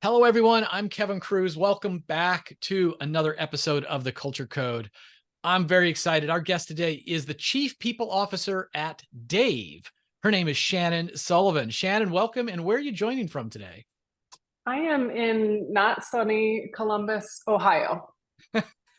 Hello, everyone. I'm Kevin Cruz. Welcome back to another episode of the Culture Code. I'm very excited. Our guest today is the Chief People Officer at Dave. Her name is Shannon Sullivan. Shannon, welcome. And where are you joining from today? I am in not sunny Columbus, Ohio,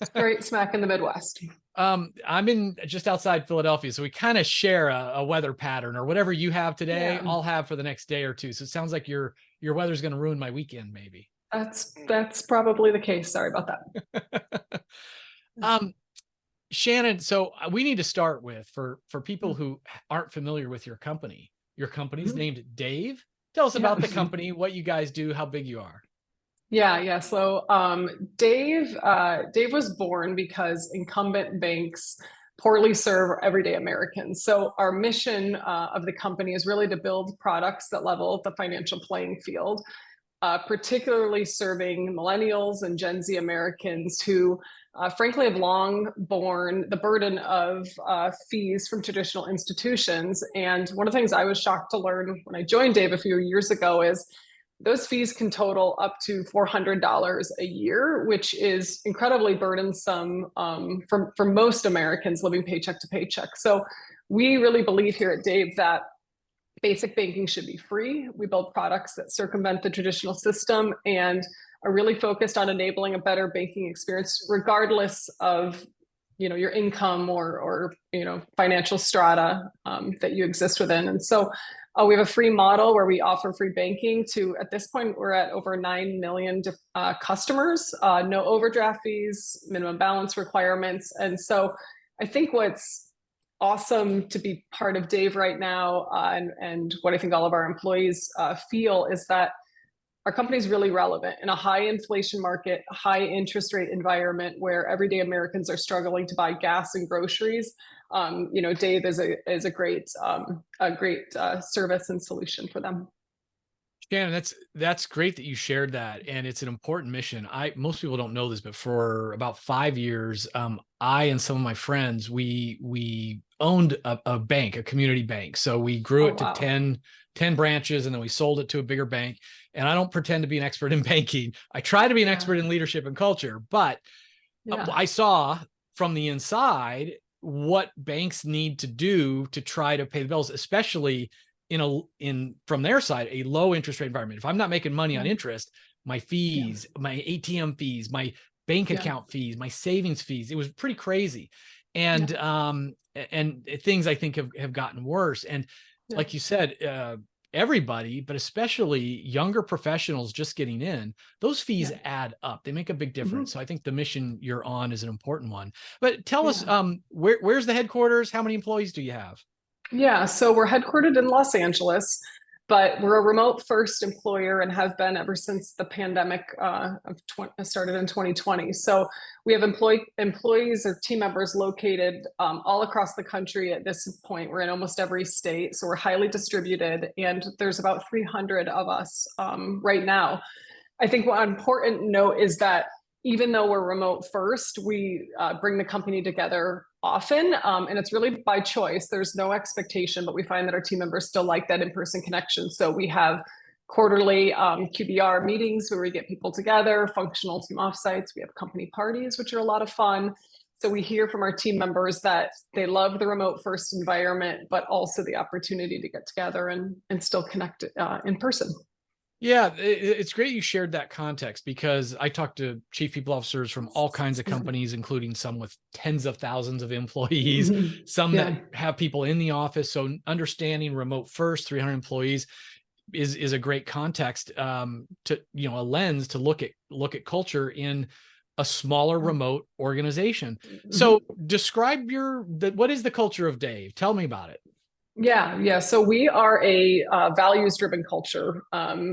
straight smack in the Midwest. I'm in just outside Philadelphia, so we kind of share a weather pattern, or whatever you have today, Yeah. I'll have for the next day or two. So it sounds like your weather's going to ruin my weekend, maybe. That's probably the case. Sorry about that. um, Shannon, so we need to start with, for people Mm-hmm. who aren't familiar with your company. Your company's Mhm. named Dave. Tell us Yeah. about the company, what you guys do, how big you are. Yeah. So Dave was born because incumbent banks poorly serve everyday Americans. So our mission of the company is really to build products that level the financial playing field, particularly serving millennials and Gen Z Americans who, frankly, have long borne the burden of fees from traditional institutions. And one of the things I was shocked to learn when I joined Dave a few years ago is those fees can total up to $400 a year, which is incredibly burdensome for most Americans living paycheck to paycheck. So we really believe here at Dave that basic banking should be free. We build products that circumvent the traditional system and are really focused on enabling a better banking experience, regardless of your income or financial strata that you exist within. And so we have a free model where we offer free banking to, at this point, we're at over 9 million customers, no overdraft fees, minimum balance requirements. And so I think what's awesome to be part of Dave right now, and what I think all of our employees feel is that our company is really relevant in a high inflation market, high interest rate environment where everyday Americans are struggling to buy gas and groceries. Dave is a great service and solution for them. Shannon, that's great that you shared that, and it's an important mission. Most people don't know this, but for about 5 years, I and some of my friends, we owned a bank, a community bank. So we grew Oh, it to wow. 10 branches, and then we sold it to a bigger bank. And I don't pretend to be an expert in banking. I try to be an Yeah. expert in leadership and culture, but Yeah. I saw from the inside what banks need to do to try to pay the bills, especially in from their side, a low interest rate environment. If I'm not making money on Yeah. interest, my Yeah. fees, my ATM fees, my bank Yeah. account fees, my savings fees, it was pretty crazy. Yeah. And things I think have gotten worse. And Yeah. like you said, everybody, but especially younger professionals just getting in, those fees Yeah. add up. They make a big difference. Mhm. So I think the mission you're on is an important one. But tell us, Yeah. where's the headquarters? How many employees do you have? Yeah, so we're headquartered in Los Angeles, but we're a remote first employer and have been ever since the pandemic started in 2020. So we have employees or team members located all across the country at this point. We're in almost every state, so we're highly distributed, and there's about 300 of us right now. I think one important note is that even though we're remote first, we bring the company together often, and it's really by choice. There's no expectation, but we find that our team members still like that in-person connection. So we have quarterly QBR meetings where we get people together, functional team offsites. We have company parties, which are a lot of fun. So we hear from our team members that they love the remote first environment, but also the opportunity to get together and still connect in person. Yeah, it's great you shared that context, because I talk to chief people officers from all kinds of Yeah. companies, including some with tens of thousands of employees, some Yeah. that have people in the office. So understanding remote first, 300 employees is a great context, to, a lens to look at culture in a smaller remote organization. So describe what is the culture of Dave? Tell me about it. Yeah. So we are a values-driven culture.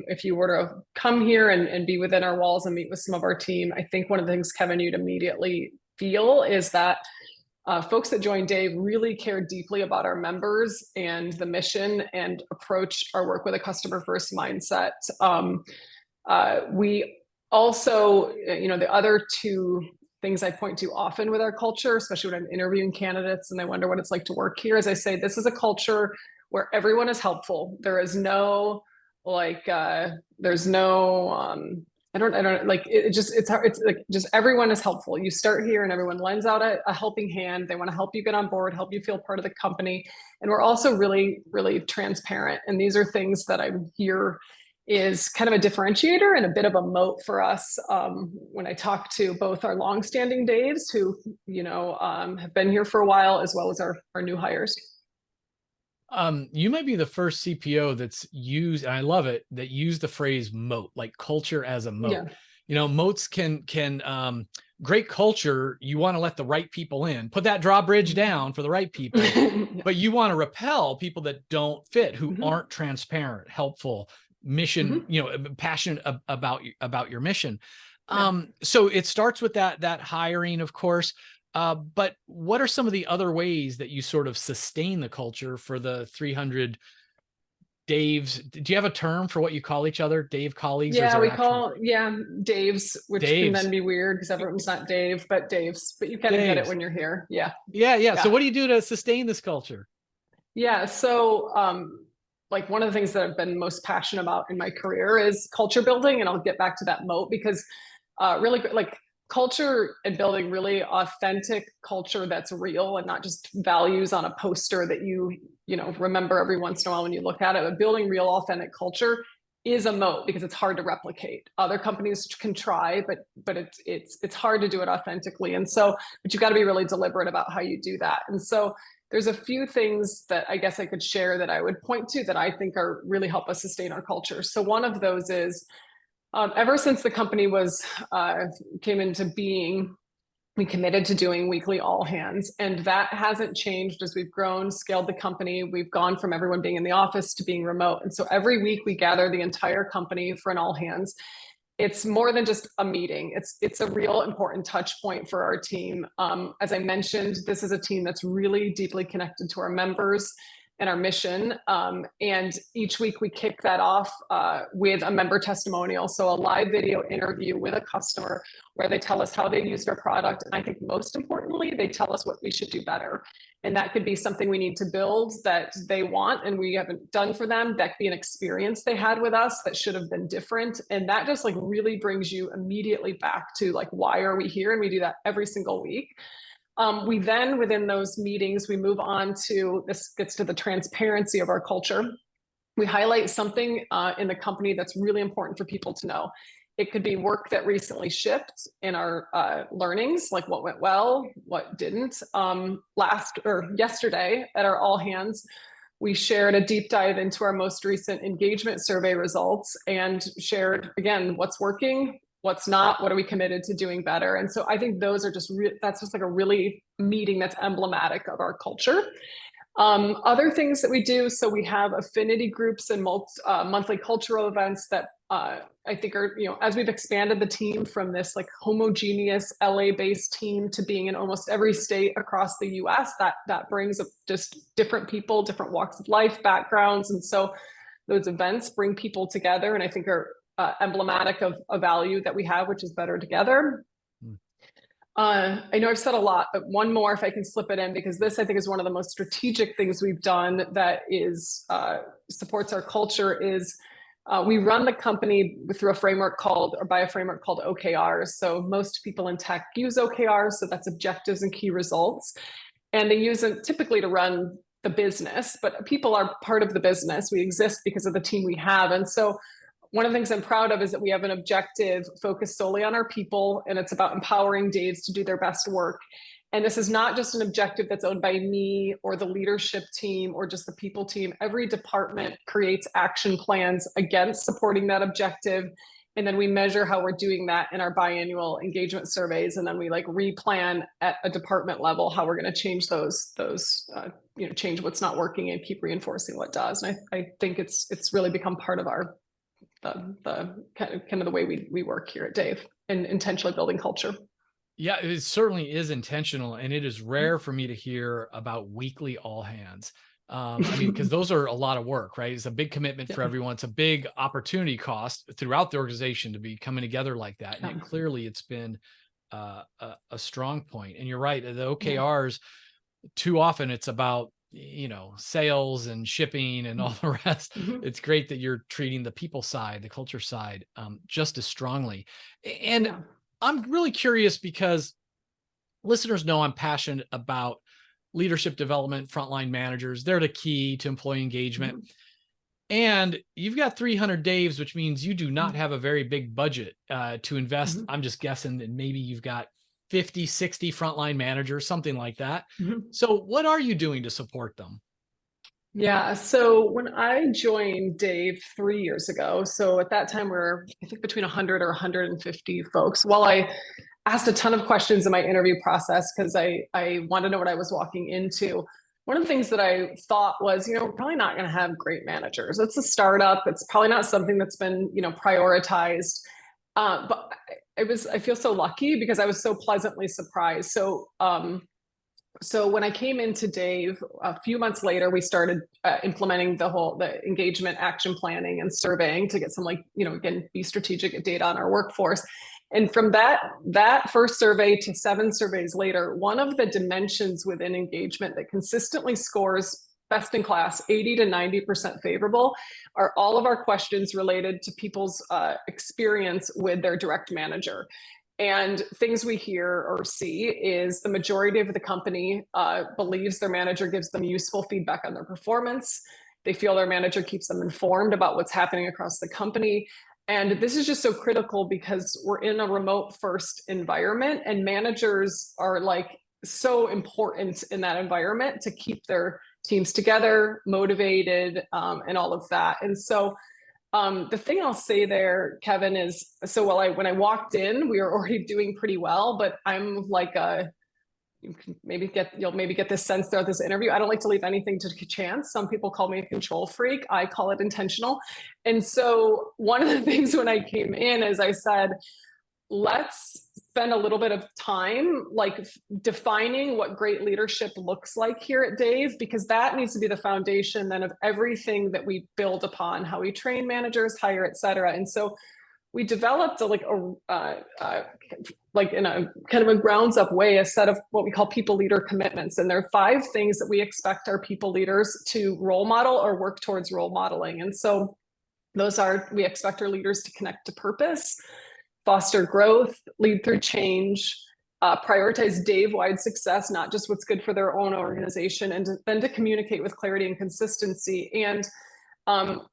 If you were to come here and be within our walls and meet with some of our team, I think one of the things, Kevin, you'd immediately feel is that folks that join Dave really care deeply about our members and the mission and approach our work with a customer-first mindset. We also, the other two things I point to often with our culture, especially when I'm interviewing candidates and they wonder what it's like to work here, as I say, this is a culture where everyone is helpful. There is no Like there's no I don't like it just it's hard, it's like just everyone is helpful. You start here and everyone lends out a helping hand. They want to help you get on board, help you feel part of the company. And we're also really, really transparent. And these are things that I'm here is kind of a differentiator and a bit of a moat for us when I talk to both our longstanding Daves who, have been here for a while, as well as our new hires. You might be the first CPO that's used, and I love it, that used the phrase moat, like culture as a moat. Yeah. Moats can great culture, you want to let the right people in, put that drawbridge down for the right people, Yeah. but you want to repel people that don't fit, who Mhm. aren't transparent, helpful, mission, Mhm. passionate about your mission. Yeah. So it starts with that hiring, of course. But what are some of the other ways that you sort of sustain the culture for the 300 Daves? Do you have a term for what you call each other? Dave colleagues, or is Yeah, there we actual call, yeah, Daves, which can Daves? then be weird because everyone's not Dave, but Daves. But you kind of get it Daves. when you're here. Yeah. Yeah, yeah. So Yeah. what do you do to sustain this culture? Yeah. So, like one of the things that I've been most passionate about in my career is culture building, and I'll get back to that moat because really like culture and building really authentic culture that's real and not just values on a poster that you remember every once in a while when you look at it. But building real authentic culture is a moat because it's hard to replicate. Other companies can try, but it's hard to do it authentically. And so, but you've got to be really deliberate about how you do that. And so there's a few things that I guess I could share that I would point to that I think are really help us sustain our culture. So one of those is ever since the company came into being, we committed to doing weekly all hands, and that hasn't changed as we've grown, scaled the company. We've gone from everyone being in the office to being remote, and so every week we gather the entire company for an all hands. It's more than just a meeting. It's a real important touch point for our team. As I mentioned, this is a team that's really deeply connected to our members and our mission. And each week we kick that off with a member testimonial. So a live video interview with a customer where they tell us how they used our product. And I think most importantly, they tell us what we should do better. And that could be something we need to build that they want and we haven't done for them. That could be an experience they had with us that should have been different. And that just like really brings you immediately back to like, why are we here? And we do that every single week. We then, within those meetings, we move on to, this gets to the transparency of our culture. We highlight something in the company that's really important for people to know. It could be work that recently shipped in our learnings, like what went well, what didn't. Yesterday at our all hands, we shared a deep dive into our most recent engagement survey results and shared, again, what's working, what's not, what are we committed to doing better. And so I think those are that's just like a really meeting that's emblematic of our culture. Other things that we do, so we have affinity groups and monthly cultural events that I think are, as we've expanded the team from this like homogeneous LA-based team to being in almost every state across the US, that brings up just different people, different walks of life, backgrounds. And so those events bring people together and I think are emblematic of a value that we have, which is better together. I know I've said a lot, but one more if I can slip it in, because this I think is one of the most strategic things we've done that is supports our culture is we run the company through a framework called, or by a framework called OKRs. So most people in tech use OKRs, so that's objectives and key results. And they use them typically to run the business, but people are part of the business. We exist because of the team we have. And so one of the things I'm proud of is that we have an objective focused solely on our people, and it's about empowering Daves to do their best work. And this is not just an objective that's owned by me or the leadership team or just the people team. Every department creates action plans against supporting that objective. And then we measure how we're doing that in our biannual engagement surveys. And then we like replan at a department level how we're going to change change what's not working and keep reinforcing what does. And I think it's really become part of our the kind of the way we work here at Dave and intentionally building culture. Yeah, it certainly is intentional, and it is rare for me to hear about weekly all hands. I mean, because those are a lot of work, right? It's a big commitment for Yeah. everyone. It's a big opportunity cost throughout the organization to be coming together like that. And Yeah. clearly it's been a strong point. And you're right, the Yeah. OKRs, too often it's about sales and shipping and all the rest. Mhm. It's great that you're treating the people side, the culture side, just as strongly. And Yeah. I'm really curious because listeners know I'm passionate about leadership development, frontline managers. They're the key to employee engagement. Mhm. And you've got 300 Daves, which means you do not Mhm. have a very big budget to invest. Mhm. I'm just guessing that maybe you've got 50, 60 frontline managers, something like that. Mhm. So what are you doing to support them? Yeah, so when I joined Dave 3 years ago, so at that time we are I think between 100 or 150 folks. While I asked a ton of questions in my interview process because I wanted to know what I was walking into, one of the things that I thought was, we're probably not going to have great managers. It's a startup. It's probably not something that's been, prioritized. But I feel so lucky because I was so pleasantly surprised. So when I came into Dave, a few months later, we started implementing the engagement action planning and surveying to get some again, be strategic at data on our workforce. And from that first survey to 7 surveys later, one of the dimensions within engagement that consistently scores best in class, 80 to 90% favorable, are all of our questions related to people's experience with their direct manager. And things we hear or see is the majority of the company believes their manager gives them useful feedback on their performance. They feel their manager keeps them informed about what's happening across the company. And this is just so critical because we're in a remote first environment, and managers are like so important in that environment to keep their teams together, motivated, and all of that. And so the thing I'll say there, Kevin, is so when I walked in, we were already doing pretty well, but I'm like you'll maybe get this sense throughout this interview. I don't like to leave anything to chance. Some people call me a control freak. I call it intentional. And so one of the things when I came in is I said, let's spend a little bit of time defining what great leadership looks like here at Dave, because that needs to be the foundation then of everything that we build upon, how we train managers, hire, et cetera. And so we developed in a kind of a grounds up way, a set of what we call people leader commitments. And there are 5 things that we expect our people leaders to role model or work towards role modeling. And so those are, we expect our leaders to connect to purpose, foster growth, lead through change, prioritize Dave-wide success, not just what's good for their own organization, and then to communicate with clarity and consistency. And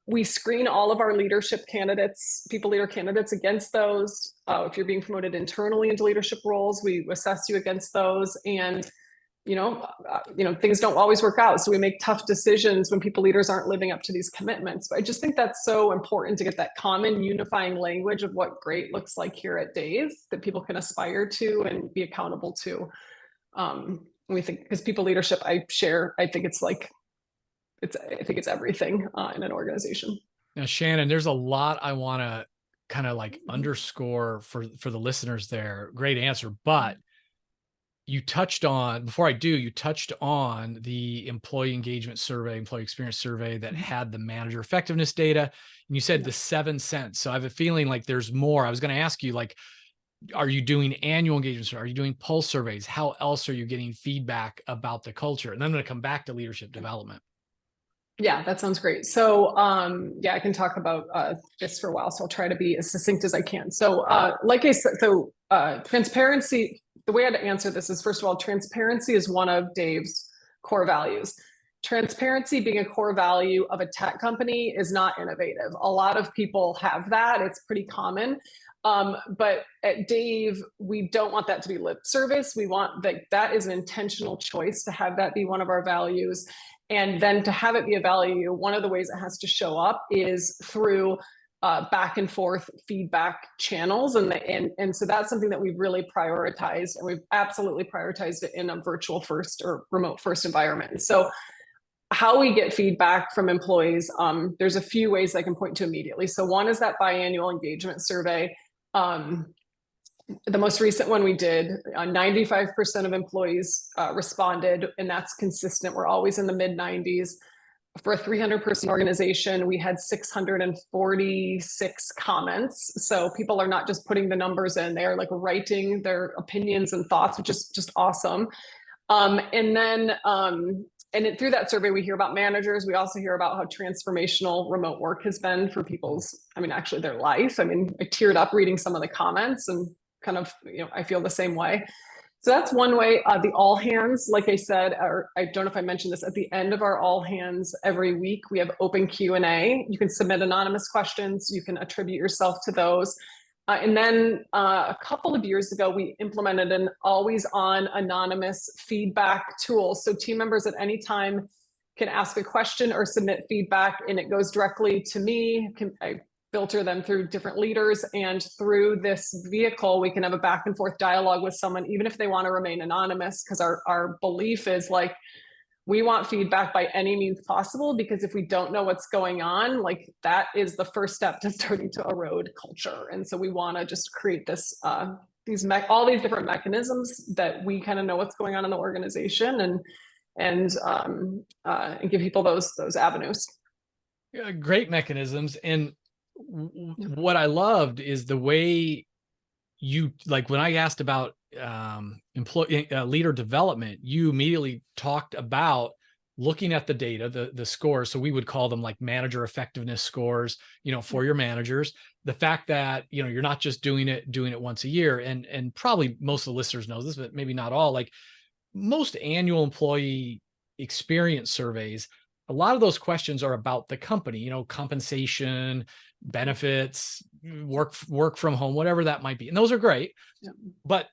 we screen all of our leadership candidates, people leader candidates, against those. If you're being promoted internally into leadership roles, we assess you against those. And things don't always work out, so we make tough decisions when people leaders aren't living up to these commitments. But I just think that's so important to get that common unifying language of what great looks like here at Dave that people can aspire to and be accountable to. We think, because people leadership, I think it's everything in an organization. Now, Shannon, there's a lot I want to kind of underscore for the listeners there. Great answer. But you touched on, before I do, you touched on the employee engagement survey, employee experience survey that had the manager effectiveness data. And you said the 7 cents. So I have a feeling like there's more. I was going to ask you, are you doing annual engagements? Are you doing pulse surveys? How else are you getting feedback about the culture? And then I'm going to come back to leadership development. Yeah, that sounds great. So, I can talk about this for a while, so I'll try to be as succinct as I can. So, like I said, transparency, the way I'd answer this is, first of all, transparency is one of Dave's core values. Transparency being a core value of a tech company is not innovative. A lot of people have that. It's pretty common. But at Dave, we don't want that to be lip service. We want that is an intentional choice to have that be one of our values. And then to have it be a value, one of the ways it has to show up is through back and forth feedback channels. And so that's something that we've really prioritized, and we've absolutely prioritized it in a virtual first or remote first environment. So how we get feedback from employees, there's a few ways I can point to immediately. So one is that biannual engagement survey. The most recent one we did, 95% of employees responded, and that's consistent. We're always in the mid 90s. For a 300-person organization, we had 646 comments. So people are not just putting the numbers in, they're writing their opinions and thoughts, which is just awesome. And then through that survey, we hear about managers. We also hear about how transformational remote work has been for people's, I mean, actually their life. I mean, I teared up reading some of the comments and kind of, I feel the same way. So that's one way. The all hands, like I said, or I don't know if I mentioned this, at the end of our all hands every week, we have open Q&A. You can submit anonymous questions. You can attribute yourself to those. And then a couple of years ago, we implemented an always on anonymous feedback tool. So team members at any time can ask a question or submit feedback, and it goes directly to me. I filter them through different leaders, and through this vehicle, we can have a back and forth dialogue with someone, even if they want to remain anonymous, because our belief is like, we want feedback by any means possible, because if we don't know what's going on, like that is the first step to starting to erode culture. And so we want to just create this, all these different mechanisms that we kind of know what's going on in the organization, and give people those avenues. Yeah, great mechanisms. And what I loved is the way you, like when I asked about employee leader development, you immediately talked about looking at the data, the scores. So we would call them like manager effectiveness scores, for your managers. The fact that, you're not just doing it once a year, and probably most of the listeners know this, but maybe not all, like most annual employee experience surveys, a lot of those questions are about the company, compensation, benefits, work from home, whatever that might be. And those are great. Yeah. But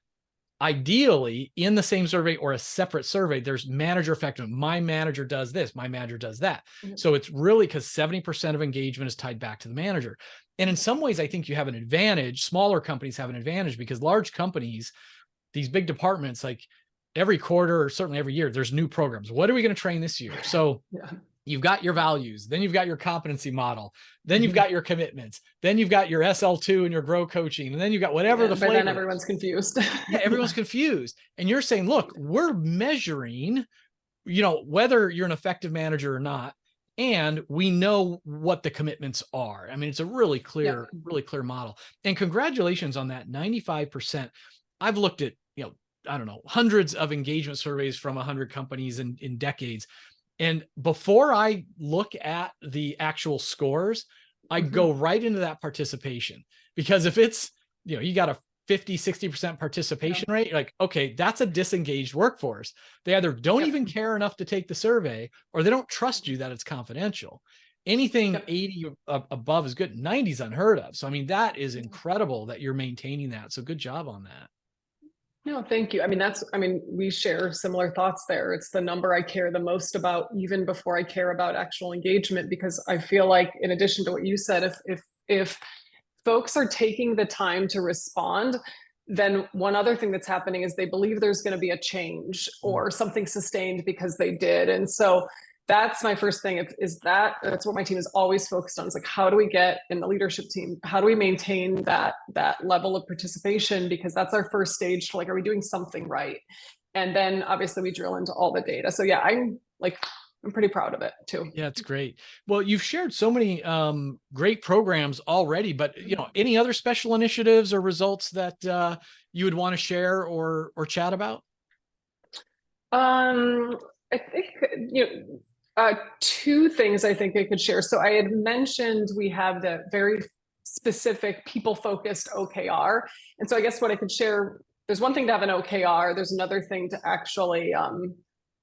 ideally, in the same survey or a separate survey, there's manager effectiveness. My manager does this, my manager does that. Yeah. So it's really, because 70% of engagement is tied back to the manager. And in some ways, I think you have an advantage. Smaller companies have an advantage, because large companies, these big departments, like every quarter or certainly every year, there's new programs. What are we going to train this year? So yeah. You've got your values, then you've got your competency model, then you've got your commitments, then you've got your SL2 and your grow coaching, and then you've got whatever the flavor. But then everyone's confused. Yeah, everyone's confused. And you're saying, look, we're measuring, whether you're an effective manager or not, and we know what the commitments are. I mean, it's a really clear model. And congratulations on that 95%. I've looked at, I don't know, hundreds of engagement surveys from 100 companies in decades. And before I look at the actual scores, I go right into that participation, because if it's, you got a 50, 60% participation rate, you're like, okay, that's a disengaged workforce. They either don't even care enough to take the survey, or they don't trust you that it's confidential. Anything 80 above is good. 90 is unheard of. So, I mean, that is incredible that you're maintaining that. So good job on that. No, thank you. I mean, we share similar thoughts there. It's the number I care the most about, even before I care about actual engagement, because I feel like, in addition to what you said, if folks are taking the time to respond, then one other thing that's happening is they believe there's going to be a change or something sustained because they did. And so that's my first thing, that's what my team is always focused on. It's like, how do we get in the leadership team? How do we maintain that level of participation? Because that's our first stage to, like, are we doing something right? And then obviously we drill into all the data. So yeah, I'm pretty proud of it too. Yeah, it's great. Well, you've shared so many great programs already, but any other special initiatives or results that you would want to share or chat about? I think two things I think I could share. So I had mentioned we have the very specific people-focused OKR. And so I guess what I could share, there's one thing to have an OKR, there's another thing to actually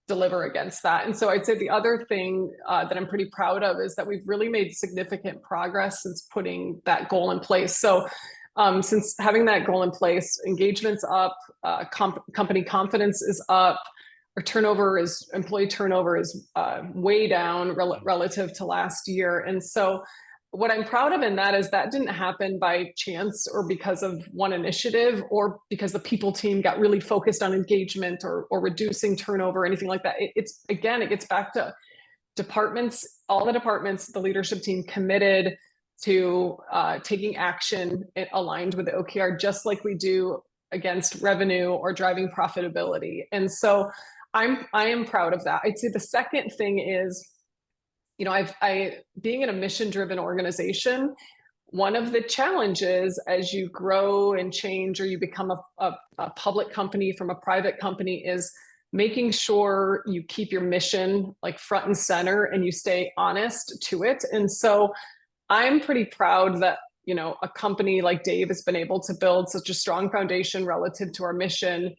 deliver against that. And so I'd say the other thing that I'm pretty proud of is that we've really made significant progress since putting that goal in place. So since having that goal in place, engagement's up, company confidence is up, our employee turnover is way down relative to last year. And so what I'm proud of in that is that didn't happen by chance or because of one initiative or because the people team got really focused on engagement or reducing turnover or anything like that. It gets back to departments, all the departments, the leadership team committed to taking action aligned with the OKR, just like we do against revenue or driving profitability. And so I am proud of that. I'd say the second thing is, being in a mission-driven organization, one of the challenges as you grow and change or you become a public company from a private company is making sure you keep your mission like front and center and you stay honest to it. And so I'm pretty proud that, a company like Dave has been able to build such a strong foundation relative to our mission,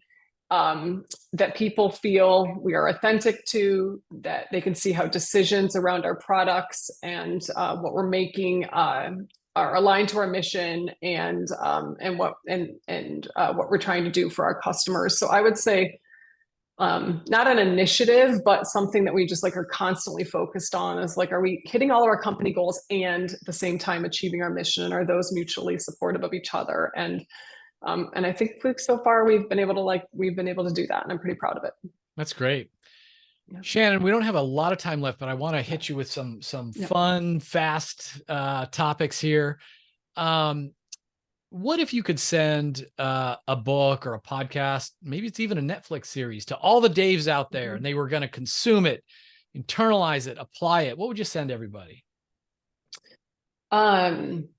that people feel we are authentic to, that they can see how decisions around our products and what we're making are aligned to our mission and what we're trying to do for our customers. So I would say not an initiative, but something that we just like are constantly focused on is like, are we hitting all of our company goals and at the same time achieving our mission? And are those mutually supportive of each other? And I think so far we've been able to do that, and I'm pretty proud of it. That's great. Yeah. Shannon, we don't have a lot of time left, but I want to hit you with some fun, fast topics here. What if you could send a book or a podcast, maybe it's even a Netflix series, to all the Daves out there, and they were going to consume it, internalize it, apply it? What would you send everybody? So I'm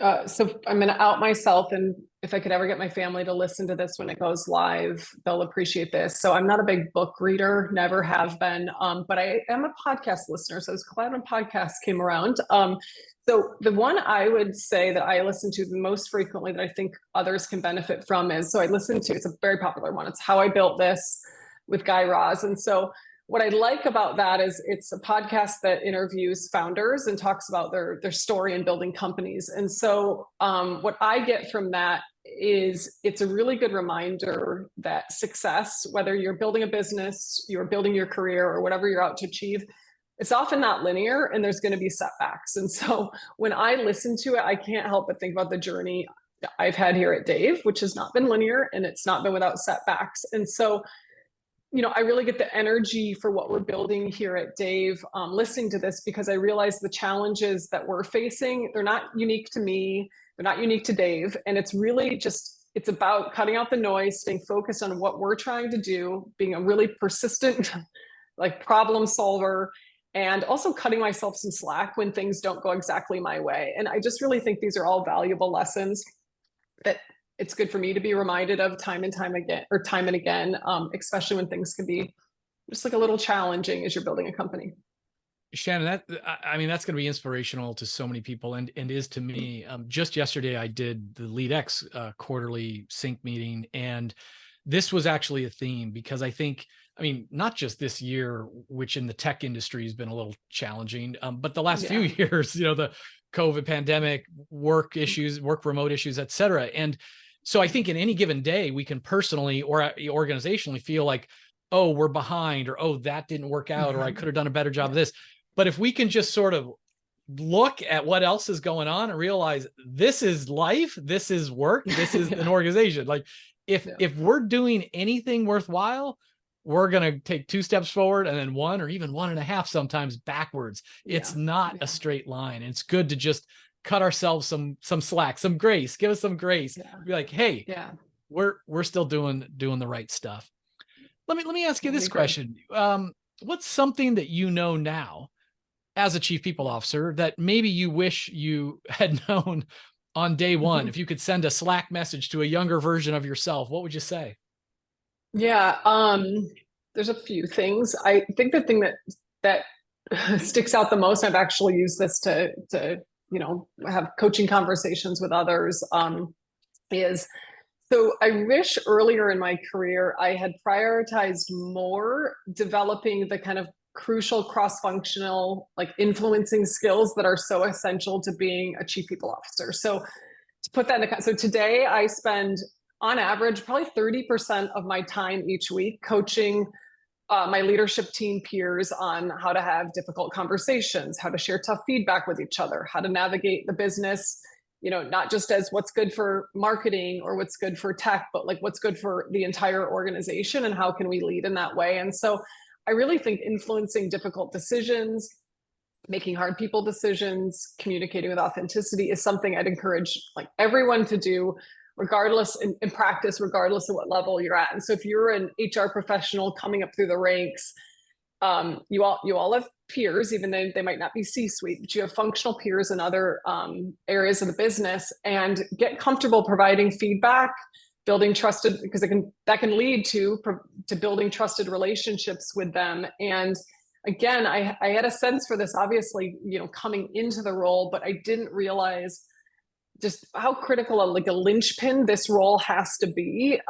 going to out myself, and if I could ever get my family to listen to this when it goes live, they'll appreciate this. So I'm not a big book reader, never have been, but I am a podcast listener. So I was glad when podcasts came around. So the one I would say that I listen to the most frequently that I think others can benefit from is, so I listen to, it's a very popular one. It's How I Built This with Guy Raz. And so what I like about that is it's a podcast that interviews founders and talks about their story in building companies. And so what I get from that is it's a really good reminder that success, whether you're building a business, you're building your career, or whatever you're out to achieve, it's often not linear and there's going to be setbacks. And so when I listen to it, I can't help but think about the journey I've had here at Dave, which has not been linear and it's not been without setbacks. And so I really get the energy for what we're building here at Dave, listening to this, because I realize the challenges that we're facing, they're not unique to me, they're not unique to Dave. And it's really just, it's about cutting out the noise, staying focused on what we're trying to do, being a really persistent, like problem solver, and also cutting myself some slack when things don't go exactly my way. And I just really think these are all valuable lessons that it's good for me to be reminded of time and time again, especially when things can be just like a little challenging as you're building a company. Shannon, that's going to be inspirational to so many people, and is to me. Just yesterday, I did the LeadX quarterly sync meeting, and this was actually a theme, because I think, not just this year, which in the tech industry has been a little challenging, but the last few years, the COVID pandemic, work remote issues, et cetera. And so I think in any given day, we can personally or organizationally feel like, oh, we're behind, or, oh, that didn't work out, or I could have done a better job of this. But if we can just sort of look at what else is going on and realize this is life, this is work, this is an organization. Like if we're doing anything worthwhile, we're going to take 2 steps forward and then 1 or even 1.5 sometimes backwards. It's not a straight line. It's good to just cut ourselves some slack, some grace, give us some grace. Be like, hey, we're still doing the right stuff. Let me ask you this question. What's something that you know now as a chief people officer that maybe you wish you had known on day one? If you could send a Slack message to a younger version of yourself, what would you say? Yeah, there's a few things. I think the thing that sticks out the most, I've actually used this to have coaching conversations with others, is, so I wish earlier in my career I had prioritized more developing the kind of crucial cross-functional, like influencing skills that are so essential to being a chief people officer. So to put that in so today I spend on average probably 30% of my time each week coaching my leadership team peers on how to have difficult conversations, how to share tough feedback with each other, how to navigate the business, not just as what's good for marketing or what's good for tech, but like what's good for the entire organization and how can we lead in that way. And so I really think influencing difficult decisions, making hard people decisions, communicating with authenticity is something I'd encourage like everyone to do, regardless in practice, regardless of what level you're at. And so if you're an HR professional coming up through the ranks, you all have peers, even though they might not be C-suite, but you have functional peers in other areas of the business, and get comfortable providing feedback building trusted, because that can lead to building trusted relationships with them. And again, I had a sense for this, obviously, coming into the role, but I didn't realize just how critical a linchpin this role has to be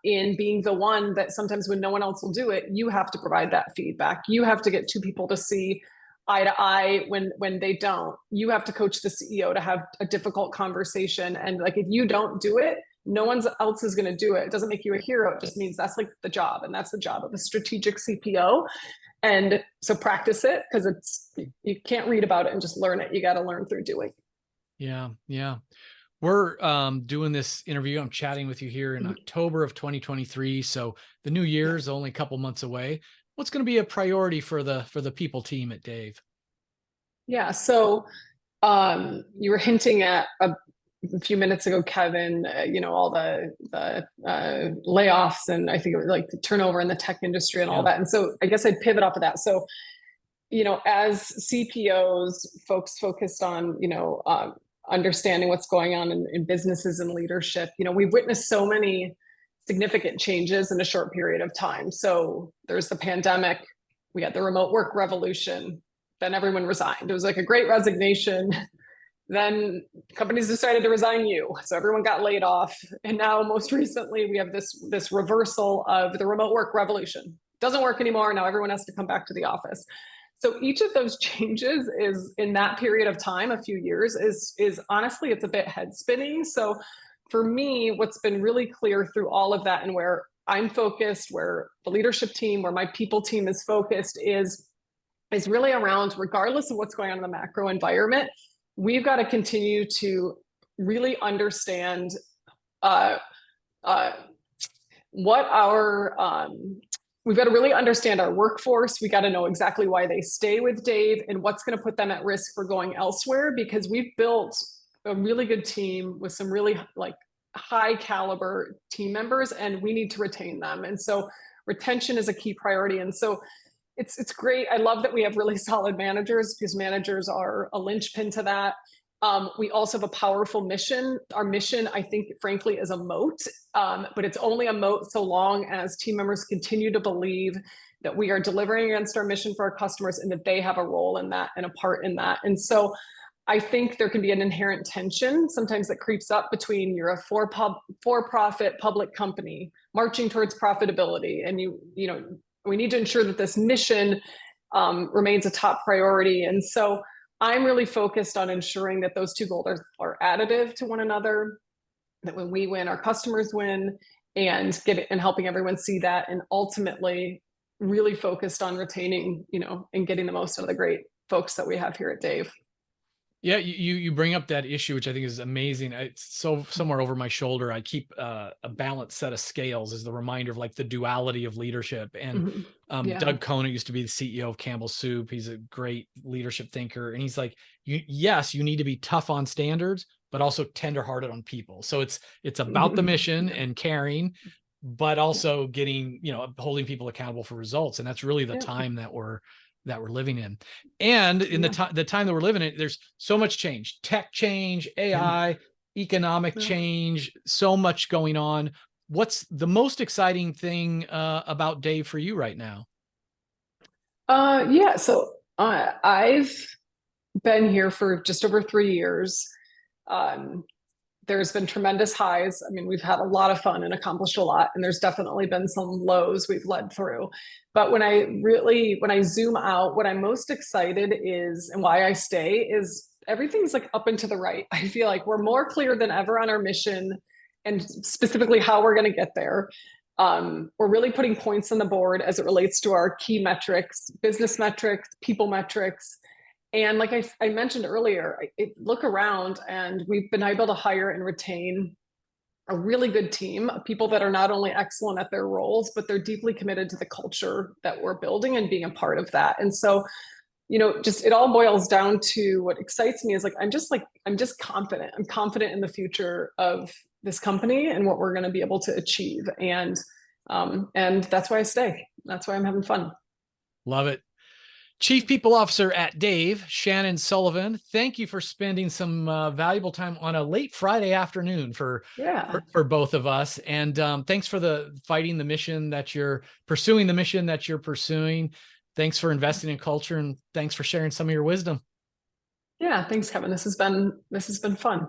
in being the one that sometimes when no one else will do it, you have to provide that feedback. You have to get two people to see eye to eye when they don't. You have to coach the CEO to have a difficult conversation. And like, if you don't do it, no one else is going to do it. It doesn't make you a hero. It just means that's like the job. And that's the job of a strategic CPO. And so practice it, because you can't read about it and just learn it. You got to learn through doing. Yeah. Yeah. We're doing this interview. I'm chatting with you here in October of 2023. So the new year is only a couple months away. What's going to be a priority for the people team at Dave? Yeah. So you were hinting at a few minutes ago, Kevin, all the layoffs, and I think it was like the turnover in the tech industry and all that. And so I guess I'd pivot off of that. So, as CPOs, folks focused on, understanding what's going on in businesses and leadership, we've witnessed so many significant changes in a short period of time. So there's the pandemic, we had the remote work revolution, then everyone resigned. It was like a great resignation. Then companies decided to resign you, so everyone got laid off. And now most recently we have this reversal of the remote work revolution. Doesn't work anymore. Now everyone has to come back to the office. So each of those changes is in that period of time, a few years, is honestly, it's a bit head spinning. So for me, what's been really clear through all of that, and where I'm focused, where the leadership team, where my people team is focused, is really around, regardless of what's going on in the macro environment, we've got to continue to really understand we've got to really understand our workforce. We got to know exactly why they stay with Dave and what's going to put them at risk for going elsewhere, because we've built a really good team with some really high caliber team members, and we need to retain them. And so retention is a key priority. And so it's great. I love that we have really solid managers, because managers are a linchpin to that. We also have a powerful mission. Our mission, I think, frankly, is a moat, but it's only a moat so long as team members continue to believe that we are delivering against our mission for our customers, and that they have a role in that and a part in that. And so I think there can be an inherent tension sometimes that creeps up between you're a for-profit public company marching towards profitability, and we need to ensure that this mission remains a top priority. And so I'm really focused on ensuring that those two goals are additive to one another, that when we win, our customers win, and helping everyone see that, and ultimately really focused on retaining, and getting the most out of the great folks that we have here at Dave. Yeah, you bring up that issue, which I think is amazing. It's so somewhere over my shoulder, I keep a balanced set of scales as the reminder of the duality of leadership. And Doug Conant used to be the CEO of Campbell Soup. He's a great leadership thinker, and he's like, yes, you need to be tough on standards, but also tenderhearted on people. So it's about the mission and caring, but also getting, holding people accountable for results. And that's really the time that we're living in. And in the time that we're living in, there's so much change, tech change, AI, economic change, so much going on. What's the most exciting thing about Dave for you right now? So I've been here for just over 3 years. There's been tremendous highs. I mean, we've had a lot of fun and accomplished a lot, and there's definitely been some lows we've led through. But when I zoom out, what I'm most excited is, and why I stay, is everything's up and to the right. I feel like we're more clear than ever on our mission, and specifically how we're going to get there. We're really putting points on the board as it relates to our key metrics, business metrics, people metrics. And like I mentioned earlier, look around, and we've been able to hire and retain a really good team of people that are not only excellent at their roles, but they're deeply committed to the culture that we're building and being a part of that. And so, just it all boils down to what excites me is I'm just confident. I'm confident in the future of this company and what we're going to be able to achieve. And that's why I stay. That's why I'm having fun. Love it. Chief People Officer at Dave, Shannon Sullivan. Thank you for spending some valuable time on a late Friday afternoon for both of us. And thanks for fighting the mission that you're pursuing, Thanks for investing in culture, and thanks for sharing some of your wisdom. Yeah, thanks, Kevin. This has been fun.